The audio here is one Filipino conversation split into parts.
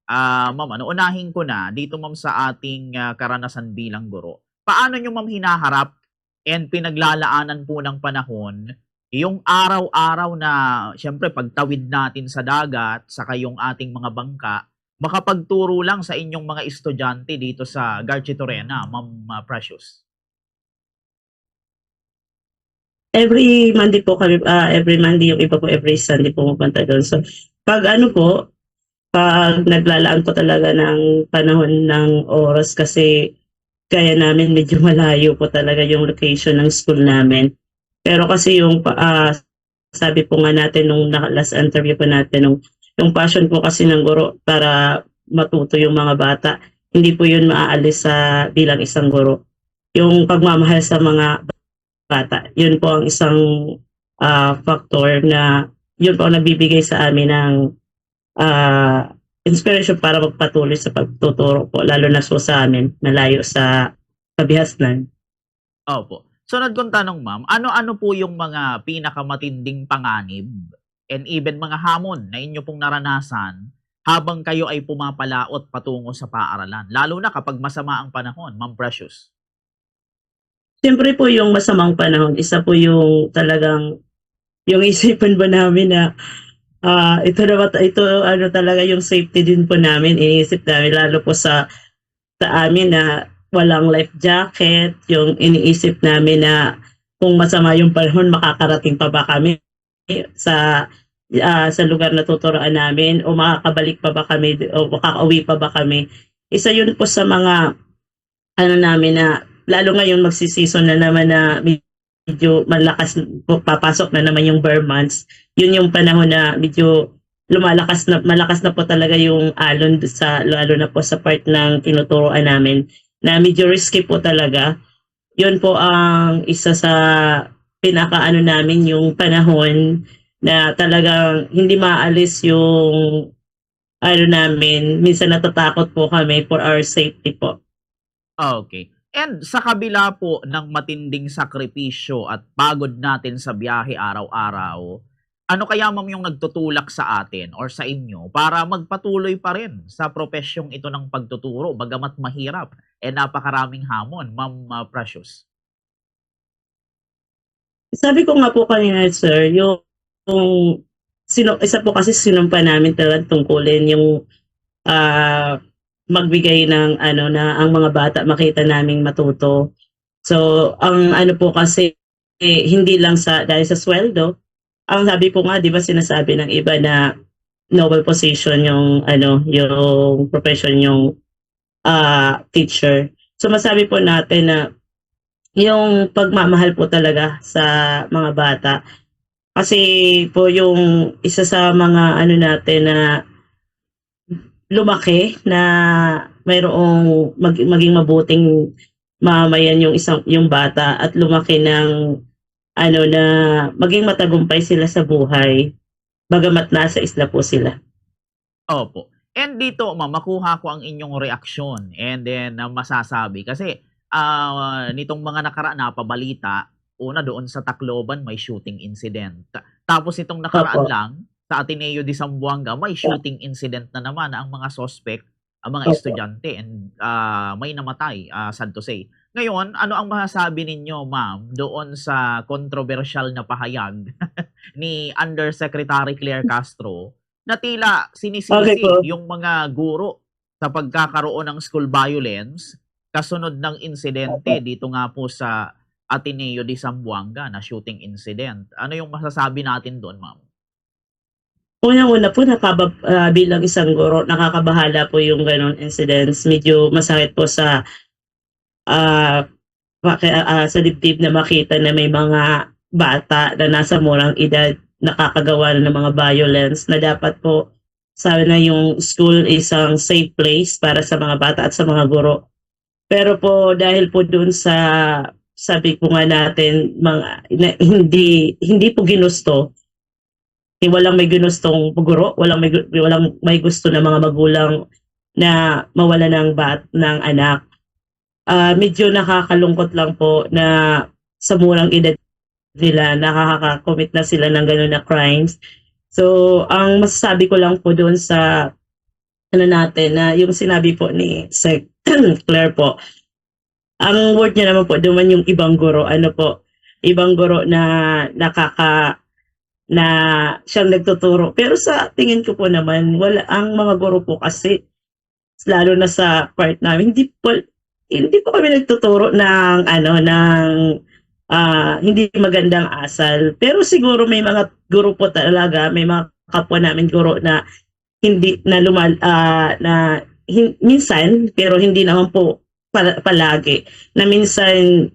Ma'am, ano, unahin ko na dito ma'am sa ating, karanasan bilang guro. Paano niyo ma'am hinaharap and pinaglalaanan po ng panahon yung araw-araw na siyempre pagtawid natin sa dagat saka yung ating mga bangka, makapagturo lang sa inyong mga estudyante dito sa Garchitorena, Ma'am, Precious? Every Monday yung iba po, every Sunday pumupunta doon. So, pag ano po, pag naglalaan po talaga ng panahon ng oras kasi kaya namin medyo malayo po talaga yung location ng school namin. Pero kasi sabi po nga natin nung last interview po natin, yung passion po kasi ng guro para matuto yung mga bata, hindi po yun maaalis sa bilang isang guro. Yung pagmamahal sa mga bata, yun po ang isang factor na yun po ang nagbibigay sa amin ng inspiration para magpatuloy sa pagtuturo po, lalo na so sa amin, malayo sa kabihasnan. Opo. Sunod kong tanong ma'am, ano-ano po yung mga pinakamatinding panganib and even mga hamon na inyo pong naranasan habang kayo ay pumapalaot patungo sa paaralan? Lalo na kapag masama ang panahon, Ma'am Precious. Siyempre po yung masamang panahon, isa po yung talagang yung isipan ba namin na ito ano talaga yung safety din po namin, iniisip namin lalo po sa amin na walang life jacket, yung iniisip namin na kung masama yung panahon, makakarating pa ba kami sa sa lugar na tuturuan namin o makakabalik pa ba kami o makakauwi pa ba kami. Isa yun po sa mga ano namin na lalo ngayon magsi-season na naman na medyo malakas papasok na naman yung bare months. Yun yung panahon na medyo malakas na po talaga yung alon sa lalo na po sa part ng tinuturuan namin na medyo risky po talaga. Yun po ang isa sa pinakaano namin yung panahon na talagang hindi maalis yung ano namin, minsan natatakot po kami for our safety po. Okay. And sa kabila po ng matinding sakripisyo at pagod natin sa biyahe araw-araw, ano kaya ma'am yung nagtutulak sa atin or sa inyo para magpatuloy pa rin sa profesyong ito ng pagtuturo bagamat mahirap and napakaraming hamon, Ma'am, Precious? Sabi ko nga po kanina, sir, yung isa po kasi sinumpa namin talagang tungkulin yung ah, magbigay ng ano na ang mga bata makita naming matuto. So, ang ano po kasi hindi lang dahil sa sweldo, ang sabi ko nga 'di ba sinasabi ng iba na noble position yung ano, yung profession yung teacher. So masabi po natin na yung pagmamahal po talaga sa mga bata kasi po yung isa sa mga ano natin na lumaki na mayroong maging mabuting mamamayan yung bata at lumaki ng ano na maging matagumpay sila sa buhay bagamat nasa isla po sila. Opo. And dito ma'am, makuha ko ang inyong reaksyon and then masasabi kasi, nitong mga nakaraan napabalita, una doon sa Tacloban may shooting incident. Tapos itong Opo. nakaraan lang sa Ateneo de Zamboanga may shooting incident na naman na ang mga suspect, ang mga Opo. estudyante and, may namatay, sad to say. Ngayon, ano ang masasabi ninyo ma'am doon sa kontrobersyal na pahayag ni Undersecretary Claire Castro na tila Okay sinisisi po. yung mga guro sa pagkakaroon ng school violence kasunod ng insidente dito nga po sa Ateneo de Zamboanga na shooting incident. Ano yung masasabi natin doon, ma'am? Unang-una po bilang isang guro nakakabahala po yung gano'ng incidents. Medyo masakit po ah, sa dibdib na makita na may mga bata na nasa murang edad nakakagawa ng mga violence na dapat po sana yung school isang safe place para sa mga bata at sa mga guro. Pero po dahil po doon sa sabi ko nga natin mga hindi po ginusto walang may ginustong guro, walang may gusto na mga magulang na mawala ng anak. Medyo nakakalungkot lang po na sa murang edad nila nakaka-commit na sila ng gano'n na crimes. So, ang masasabi ko lang po doon sa ano natin na yung sinabi po ni Sec Claire po, ang word niya naman po naman yung ibang guro, ano po, ibang guro na na siyang nagtuturo. Pero sa tingin ko po naman, wala ang mga guro po kasi lalo na sa part namin, hindi po kami nagtuturo ng ano ng hindi magandang asal. Pero siguro may mga guro po talaga, may mga kapwa namin guro na hindi na minsan pero hindi naman po palagi na minsan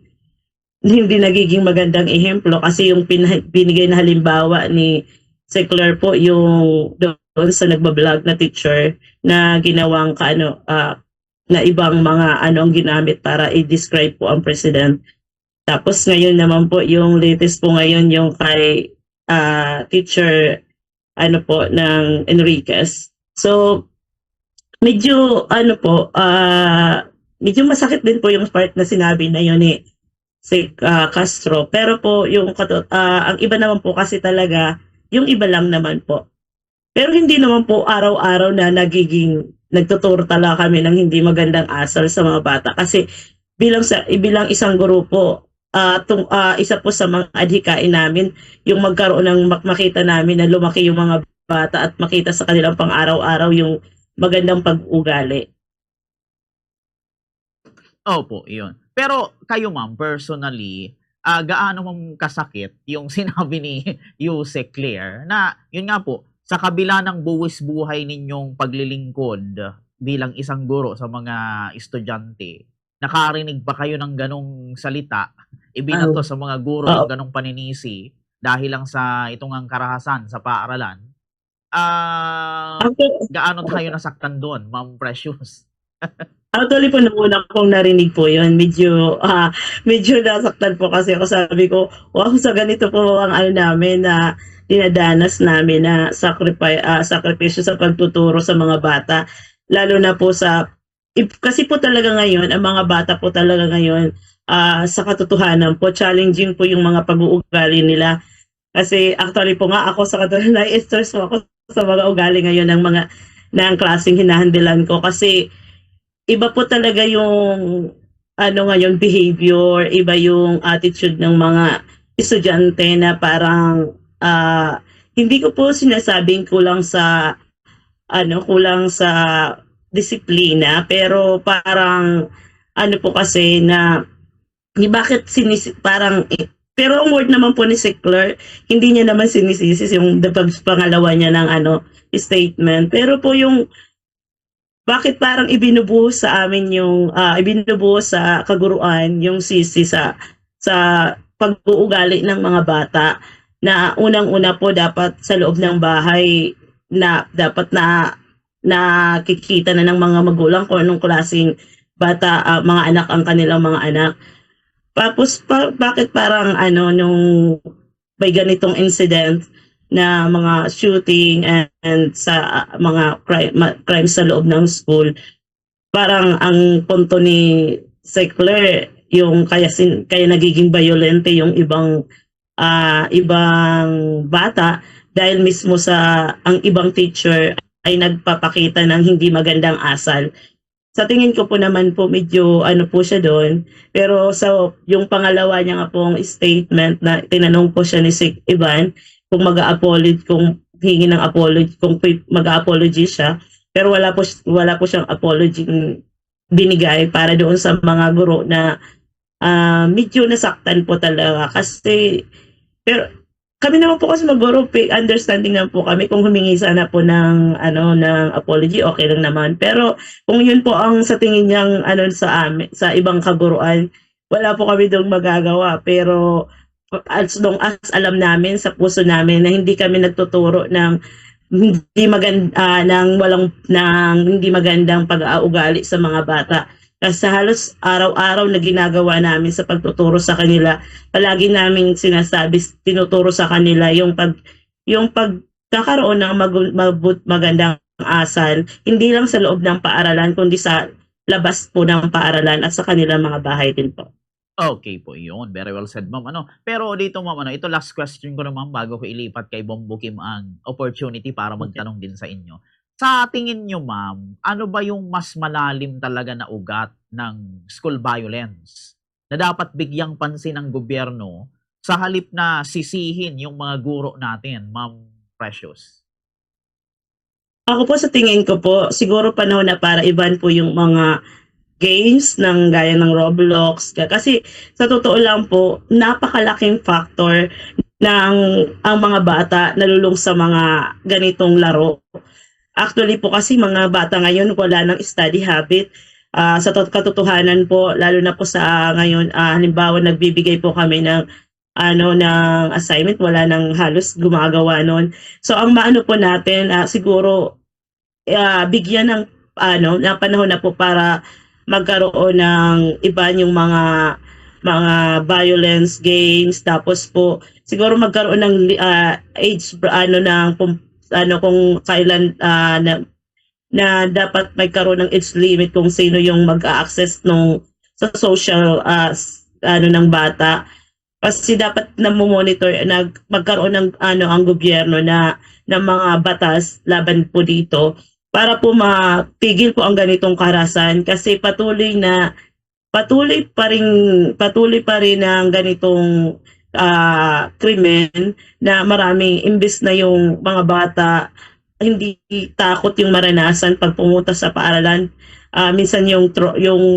hindi nagiging magandang ehemplo kasi yung binigay na halimbawa ni Claire po yung doon sa nagba-vlog na teacher na ginawang na ibang mga ano ang ginamit para i-describe po ang president. Tapos ngayon naman po yung latest po ngayon yung kay teacher ano po ng Enriquez. So medyo ano po medyo masakit din po yung part na sinabi na yun si Castro. Pero po yung ang iba naman po kasi talaga yung iba lang naman po. Pero hindi naman po araw-araw na nagtuturo talaga kami ng hindi magandang asal sa mga bata kasi bilang isang grupo isa po sa mga adhikain namin yung magkaroon ng makita namin na lumaki yung mga bata at makita sa kanilang pang-araw-araw yung magandang pag-ugali. Opo, iyon. Pero kayo ma'am, personally, gaano ma'am kasakit yung sinabi ni Yuse Claire na yun nga po, sa kabila ng buwis buhay ninyong paglilingkod bilang isang guro sa mga estudyante, nakarinig pa kayo ng ganong salita, ibinato Oh, sa mga guro yung oo. ganong paninisi dahil lang sa itong ang karahasan sa paaralan. Actually, Gaano tayo nasaktan doon, Ma'am Precious? Actually po nung una kong narinig po yun medyo nasaktan po kasi ako sabi ko, wow sa ganito po ang ano namin na dinadanas namin na sakripisyo sa pagtuturo sa mga bata. Lalo na po kasi po talaga ngayon, ang mga bata po talaga ngayon sa katotohanan po, challenging po yung mga pag-uugali nila. Kasi actually po nga ako sa katotohanan, nai-stress po ako sa mga ugali ngayon ng klaseng hinahandilan ko kasi iba po talaga yung ano ngayon behavior, iba yung attitude ng mga estudyante na parang hindi ko po sinasabing kulang sa disiplina pero parang ano po kasi na bakit parang pero ang word naman po ni Sickler, hindi niya naman sinisisi yung pangalawa niya ng statement. Pero po yung bakit parang ibinubuhos sa amin ibinubuhos sa kaguruan yung sisi sa pag-uugali ng mga bata na unang-una po dapat sa loob ng bahay na dapat na nakikita na ng mga magulang kung anong klaseng bata, mga anak ang kanilang mga anak. Tapos bakit parang nung may ganitong incident na mga shooting and sa mga crime sa loob ng school, parang ang punto ni Seckler yung kaya nagiging violente yung ibang bata dahil mismo ang ibang teacher ay nagpapakita ng hindi magandang asal. Sa tingin ko po naman po medyo ano po siya doon. Pero yung pangalawa niya nga pong statement na tinanong po siya ni Sik Ivan kung kung hingi ng apology, kung mag-apology siya. Pero wala po siyang apology binigay para doon sa mga guro na medyo nasaktan po talaga. Pero kami naman po kasi maguro, understanding naman po kami kung humingi sana po ng apology, okay lang naman. Pero kung yun po ang sa tingin niyang sa ibang kaguruan, wala po kami doon magagawa. Pero as long as alam namin sa puso namin na hindi kami nagtuturo ng hindi magandang pag-uugali sa mga bata. Kasi halos araw-araw na ginagawa namin sa pagtuturo sa kanila, palagi naming sinasabi, tinuturo sa kanila yung pagkakaroon ng magandang asal, hindi lang sa loob ng paaralan, kundi sa labas po ng paaralan at sa kanilang mga bahay din po. Okay po, yun. Very well said, ma'am. Pero dito, ma'am, ito last question ko naman bago ko ilipat kay Bombo Kim ang opportunity para Okay. magtanong din sa inyo. Sa tingin niyo ma'am, ano ba yung mas malalim talaga na ugat ng school violence na dapat bigyang pansin ng gobyerno sa halip na sisihin yung mga guro natin, Ma'am Precious? Ako po sa tingin ko po, siguro panahon na para i-ban po yung mga games ng gaya ng Roblox. Kasi sa totoo lang po, napakalaking factor ng ang mga bata nalulung sa mga ganitong laro. Actually po kasi mga bata ngayon wala ng study habit. Sa katotohanan po, lalo na po sa ngayon, halimbawa nagbibigay po kami ng ng assignment, wala nang halos gumagawa nun. So ang maano po natin, siguro bigyan ng na panahon na po para magkaroon ng iba yung mga violence games, tapos po siguro magkaroon ng age kung kailan na dapat magkaroon ng age limit kung sino yung mag-a-access sa social ng bata. Kasi dapat monitor magkaroon ng ang gobyerno ng mga batas laban po dito para po mapigil po ang ganitong karahasan, kasi patuloy pa rin ang ganitong krimen na maraming imbes na yung mga bata hindi takot yung maranasan pag pumunta sa paaralan. Minsan yung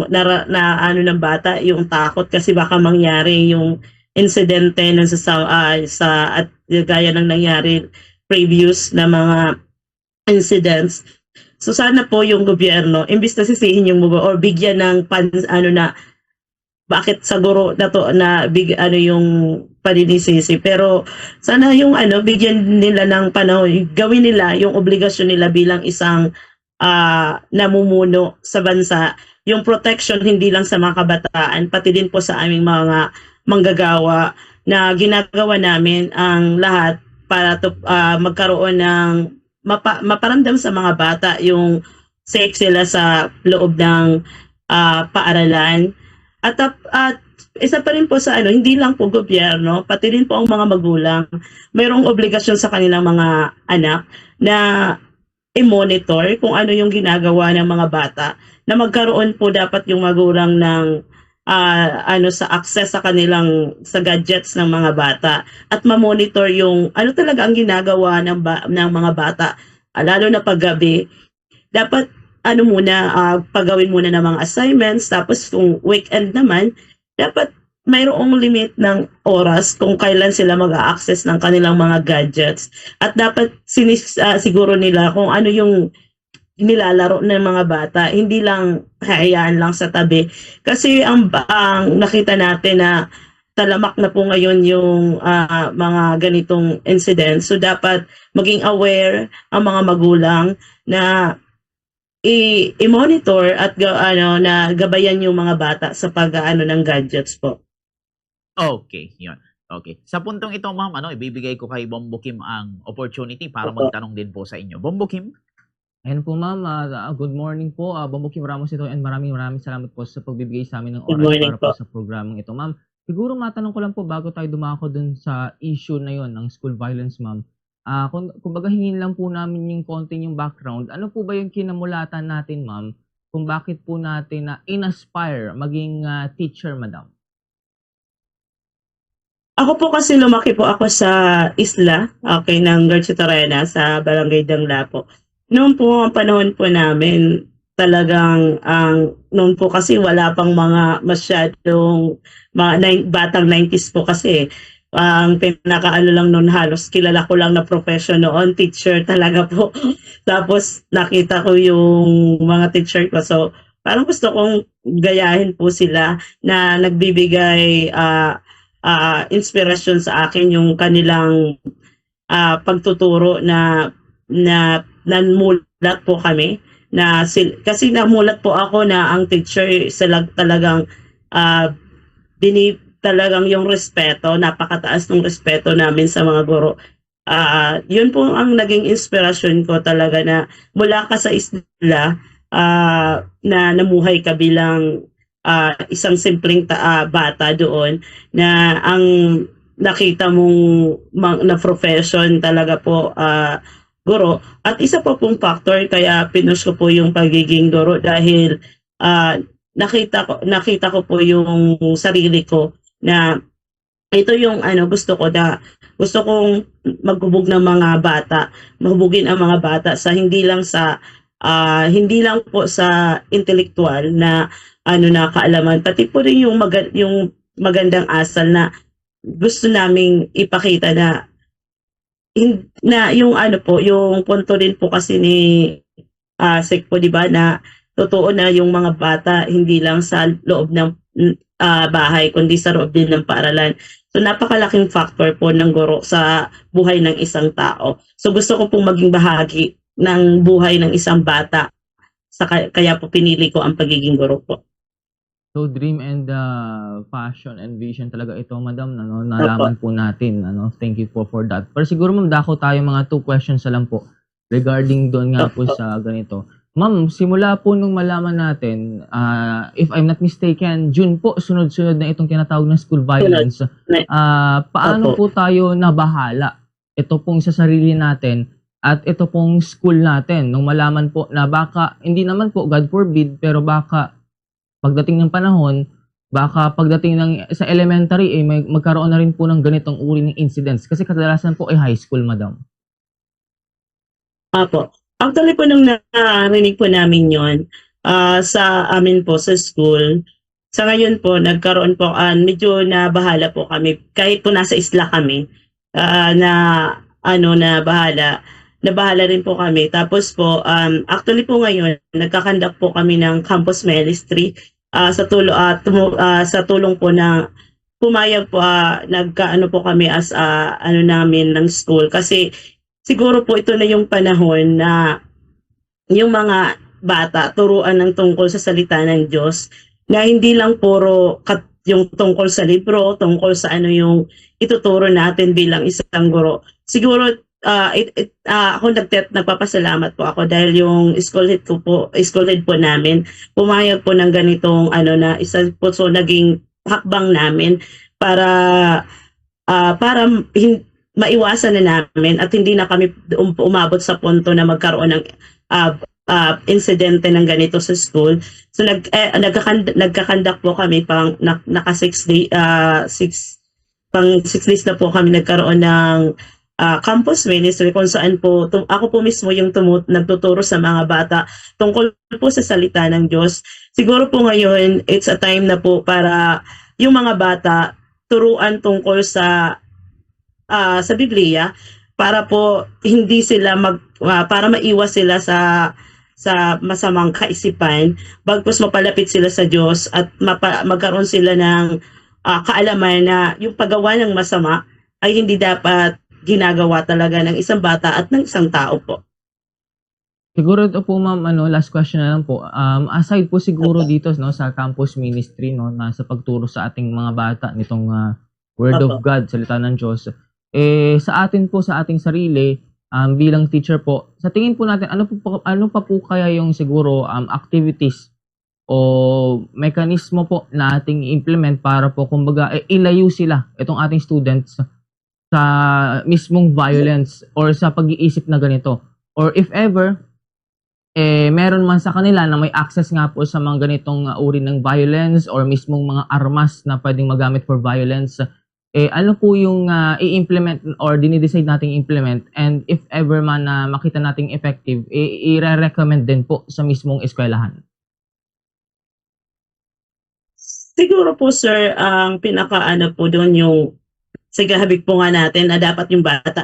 ng bata yung takot kasi baka mangyari yung insidente na at gaya ng nangyari previous na mga incidents. So sana po yung gobyerno imbis na sisihin yung or bigyan ng na bakit sa guro na to na yung paninisisi, pero sana yung bigyan nila ng panahon, gawin nila yung obligasyon nila bilang isang namumuno sa bansa, yung protection hindi lang sa mga kabataan pati din po sa aming mga manggagawa, na ginagawa namin ang lahat para magkaroon ng maparamdam sa mga bata yung safe sila sa loob ng paaralan. At isa pa rin po sa hindi lang po gobyerno, pati rin po ang mga magulang, mayroong obligasyon sa kanilang mga anak na i-monitor kung ano yung ginagawa ng mga bata, na magkaroon po dapat yung magulang ng sa access sa gadgets ng mga bata, at ma-monitor yung ano talaga ang ginagawa ng mga bata, lalo na paggabi. Dapat pagawin muna ng mga assignments, tapos kung weekend naman, dapat mayroong limit ng oras kung kailan sila mag-a-access ng kanilang mga gadgets, at dapat siguro nila kung ano yung nilalaro ng mga bata, hindi lang hayaan lang sa tabi. Kasi ang nakita natin na talamak na po ngayon yung mga ganitong incidents. So dapat maging aware ang mga magulang na i-monitor at na gabayan yung mga bata sa ng gadgets po. Okay, yun. Okay. Sa puntong ito, ma'am, ibibigay ko kay Bombo Kim ang opportunity para magtanong din po sa inyo. Bombo Kim? Ayan po ma'am, good morning po. Bombo Kim Ramos ito, and maraming salamat po sa pagbibigay sa amin ng Good oras morning para po po. sa programang ito. Ma'am, siguro matanong ko lang po bago tayo dumako dun sa issue na yon ng school violence, ma'am. Kumbaga hingin lang po namin yung konting yung background. Ano po ba yung kinamulatan natin, ma'am, kung bakit po natin na in-aspire maging teacher, madam? Ako po kasi lumaki po ako sa isla, ng Garchito Arena, sa Barangay Dangla po. Noon po ang panahon po namin, talagang noon po kasi wala pang mga masyadong batang 90s po kasi. Ang pinakaano lang noon, halos kilala ko lang na profession noon, teacher talaga po. Tapos nakita ko yung mga teacher ko. So parang gusto kong gayahin po sila na nagbibigay inspirasyon sa akin yung kanilang pagtuturo na namulat po kami kasi namulat po ako na ang teacher sila talagang talagang yung respeto, napakataas ng respeto namin sa mga guro. Yun po ang naging inspirasyon ko talaga, na mula ka sa isla na namuhay ka bilang isang simpleng bata doon, na ang nakita mong na profession talaga po guro. At isa pa pong factor kaya pinush ko po yung pagiging guro dahil ah, nakita ko po yung sarili ko na ito yung gusto kong maghubog ng mga bata, mahubugin ang mga bata sa hindi lang po sa intelektual na na kaalaman, pati po rin yung magandang asal na gusto naming ipakita na yung yung punto rin po kasi ni Sek po, 'di ba, na totoo na yung mga bata hindi lang sa loob ng bahay kundi sa loob din ng paaralan. So napakalaking factor po ng guro sa buhay ng isang tao. So gusto ko pong maging bahagi ng buhay ng isang bata. Kaya po pinili ko ang pagiging guro po. So dream and passion and vision talaga ito, madam, ano, nalaman po natin, ano. Thank you po for that. Pero siguro ma'am, dako tayo mga 2 questions na lang po regarding doon nga po sa ganito. Ma'am, simula po nung malaman natin, if I'm not mistaken, June po, sunod-sunod na itong tinatawag na school violence. Paano po tayo nabahala? Ito pong sa sarili natin at ito pong school natin. Nung malaman po na baka, hindi naman po, God forbid, pero baka pagdating ng panahon, baka pagdating sa elementary, magkaroon na rin po ng ganitong uri ng incidents. Kasi kadalasan po ay high school, madam. Apo. Actually po nung narinig po namin yon sa amin po sa school, sa ngayon po nagkaroon po, medyo nabahala po kami. Kahit po nasa isla kami, nabahala rin po kami. Tapos po, actually po ngayon, nagkakandak po kami ng campus ministry sa tulong po na pumayag po, nagkaano po kami as namin ng school. Kasi siguro po ito na yung panahon na yung mga bata turuan ng tungkol sa salita ng Diyos, na hindi lang puro yung tungkol sa libro, tungkol sa yung ituturo natin bilang isang guro. Siguro ako nagpapasalamat po ako dahil yung school head po namin pumayag po ng ganitong na isa po, so naging hakbang namin para maiwasan na namin at hindi na kami umabot sa punto na magkaroon ng insidente ng ganito sa school. So nagkakandak po kami naka 6 days na po kami nagkaroon ng campus ministry kung saan po ako po mismo yung nagtuturo sa mga bata tungkol po sa salita ng Diyos. Siguro po ngayon it's a time na po para yung mga bata turuan tungkol sa Biblia para po hindi sila para maiwas sila sa masamang kaisipan, bagkus mapalapit sila sa Diyos at magkaroon sila ng kaalaman na yung paggawa ng masama ay hindi dapat ginagawa talaga ng isang bata at ng isang tao po. Siguro ito po ma'am, last question na lang po. Aside po siguro dito sa campus ministry, na sa pagturo sa ating mga bata nitong Word of God, salita ng Diyos, sa atin po, sa ating sarili, bilang teacher po, sa tingin po natin, ano pa po kaya yung siguro activities o mekanismo po na ating implement para po kumbaga ilayo sila, itong ating students, sa mismong violence or sa pag-iisip na ganito. Or if ever, meron man sa kanila na may access nga po sa mga ganitong uri ng violence or mismong mga armas na pwedeng magamit for violence, ano po yung i-implement or dinidecide nating implement, and if ever man na makita nating effective, i-recommend din po sa mismong eskwelahan? Siguro po sir, ang pinaka po doon yung sigahawig po nga natin na dapat yung bata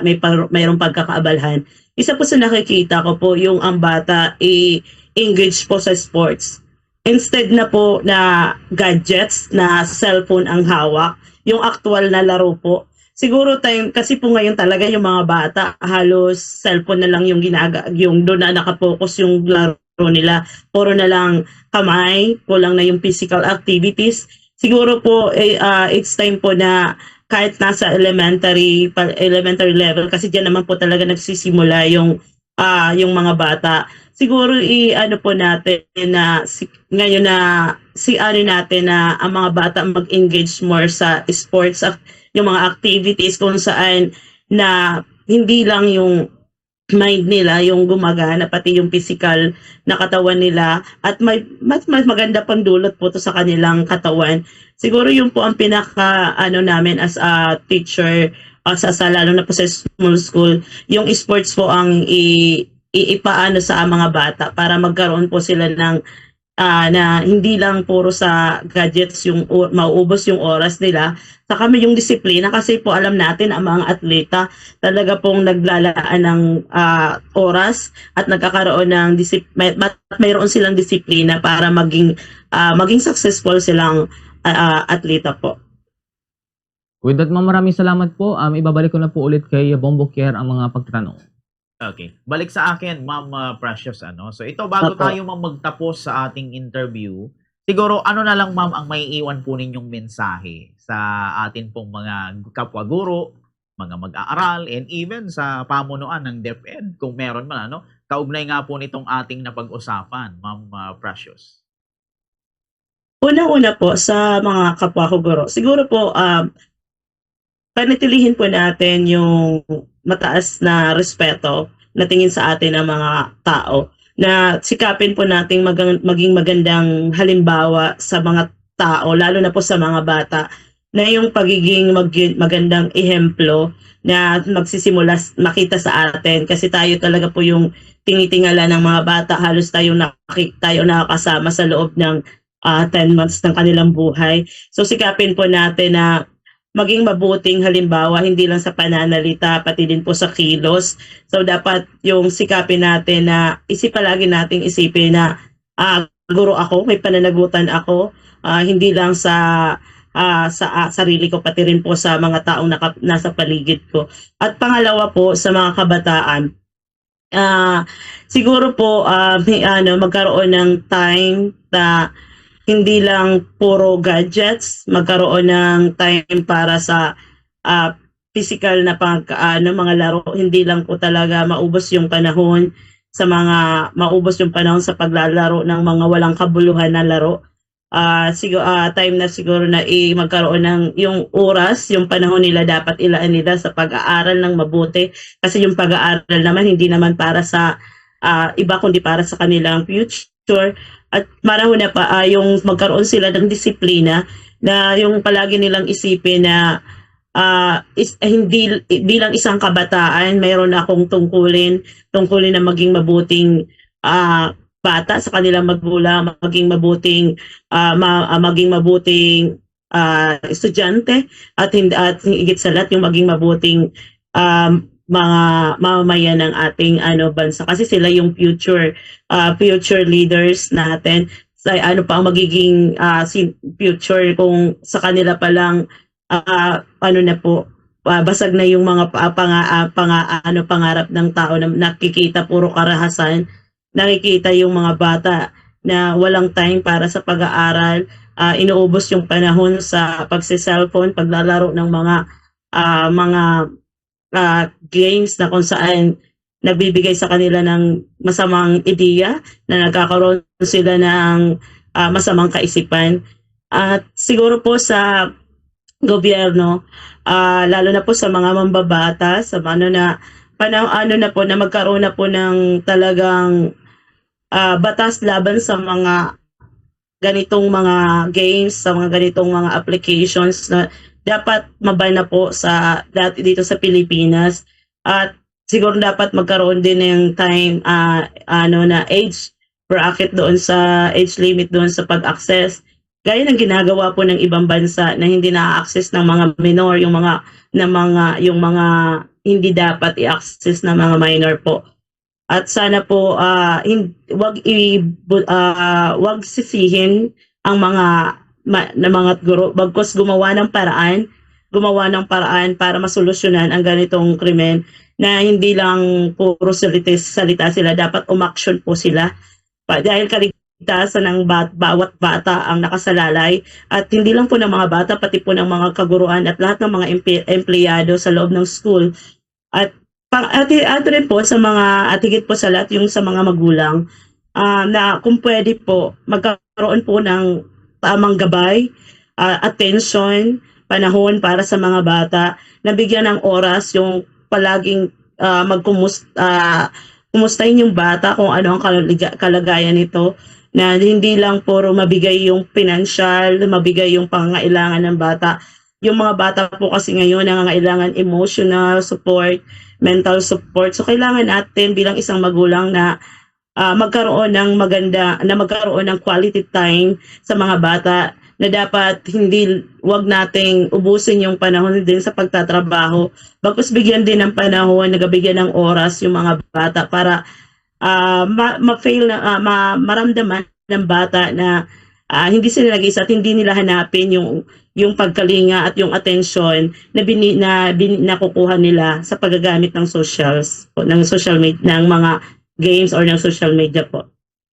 mayroong pagkakaabalhan. Isa po sa nakikita ko po yung ang bata i-engage po sa sports. Instead na po na gadgets, na cellphone ang hawak, yung actual na laro po. Siguro kasi po ngayon talaga yung mga bata halos cellphone na lang yung yung doon na nakapokus yung laro nila. Puro na lang kamay, kulang na yung physical activities. Siguro po it's time po na kahit nasa elementary level, kasi diyan naman po talaga nagsisimula yung mga bata. Siguro po natin na ngayon na natin na ang mga bata mag-engage more sa sports, yung mga activities kung saan na hindi lang yung mind nila yung gumagana, pati yung physical na katawan nila, at mas maganda pang dulot po to sa kanilang katawan. Siguro yun po ang pinaka ano namin as a teacher, sa lalo na po sa small school, yung sports po ang ipaano sa mga bata para magkaroon po sila ng na hindi lang puro sa gadgets yung mauubos yung oras nila. Sa kami yung disiplina, kasi po alam natin ang mga atleta talaga pong naglalaan ng oras at nagkakaroon ng mayroon silang disiplina para maging successful silang atleta po. With that, ma'am, maraming salamat po. Ibabalik ko na po ulit kay Bombo Care ang mga pagtatanong. Okay. Balik sa akin, Ma'am Precious, ano. So ito, bago Opo. tayo magtapos sa ating interview, siguro ano na lang, Ma'am, ang maiiwan po ninyong mensahe sa atin pong mga kapwa guro, mga mag-aaral, and even sa pamunuan ng DepEd, kung meron man, ano. Kaugnay nga po nitong ating napag-usapan, Ma'am Precious. Unang-una po sa mga kapwa ko guro, siguro po panatilihin po natin yung mataas na respeto na tingin sa atin ng mga tao, na sikapin po nating maging magandang halimbawa sa mga tao, lalo na po sa mga bata, na yung pagiging magandang ehemplo na magsisimula makita sa atin, kasi tayo talaga po yung tinitingala ng mga bata. Halos tayo nakakasama sa loob ng 10 months ng kanilang buhay. So sikapin po natin na maging mabuting halimbawa, hindi lang sa pananalita, pati din po sa kilos. So dapat yung sikapin natin na palagi nating isipin na guro ako, may pananagutan ako, hindi lang sa sarili ko, pati rin po sa mga taong nasa paligid ko. At pangalawa po, sa mga kabataan, siguro po magkaroon ng time na hindi lang puro gadgets, magkaroon ng time para sa physical na mga laro. Hindi lang po talaga maubos yung panahon sa paglalaro ng mga walang kabuluhan na laro. Time na siguro na magkaroon ng yung oras, yung panahon nila dapat ilaan nila sa pag-aaral ng mabuti, kasi yung pag-aaral naman hindi naman para sa iba, kundi para sa kanilang future. At marahon na pa yung magkaroon sila ng disiplina, na yung palagi nilang isipin na hindi bilang isang kabataan mayroon akong tungkulin na maging mabuting bata sa kanilang magulang, maging mabuting estudyante, at higit sa lahat yung maging mabuting mga mamamayan ng ating bansa, kasi sila yung future leaders natin. Sa ano pa ang magiging future kung sa kanila pa lang basag na yung mga pangarap ng tao, na nakikita puro karahasan, nakikita yung mga bata na walang time para sa pag-aaral, inuubos yung panahon sa pagse-cellphone, paglalaro ng mga games na kung saan nagbibigay sa kanila ng masamang ideya, na nagkakaroon sila ng masamang kaisipan. At siguro po sa gobyerno, lalo na po sa mga mambabata, sa na magkaroon na po ng talagang batas laban sa mga ganitong mga games, sa mga ganitong mga applications, na dapat maban na po dito sa Pilipinas. At siguro dapat magkaroon din ng time na age bracket doon, sa age limit doon sa pag-access, gaya ng ginagawa po ng ibang bansa na hindi na-access ng mga minor, yung mga hindi dapat i-access ng mga minor po. At sana po wag sisihin ang mga guro, bagkus gumawa ng paraan para masolusyonan ang ganitong krimen, na hindi lang puro salita sila, dapat umaksyon po sila, dahil kaligtasan ng bawat bata ang nakasalalay, at hindi lang po ng mga bata, pati po ng mga kaguruan at lahat ng mga empleyado sa loob ng school. At rin po sa mga, at higit po sa lahat, yung sa mga magulang, na kung pwede po magkaroon po ng tamang gabay, attention, panahon para sa mga bata, na bigyan ng oras, yung palaging kumustahin yung bata kung ano ang kalagayan nito, na hindi lang puro mabigay yung financial, mabigay yung pangangailangan ng bata. Yung mga bata po kasi ngayon nangangailangan emotional support, mental support. So kailangan natin bilang isang magulang na magkaroon ng quality time sa mga bata, na dapat wag nating ubusin yung panahon din sa pagtatrabaho. Bagkus bigyan din ng panahon, nagabigyan ng oras yung mga bata para maramdaman ng bata na hindi sila nag-isa at hindi nila hanapin yung pagkalinga at yung atensyon na nakukuha nila sa paggagamit ng social media, ng mga games or ng social media po.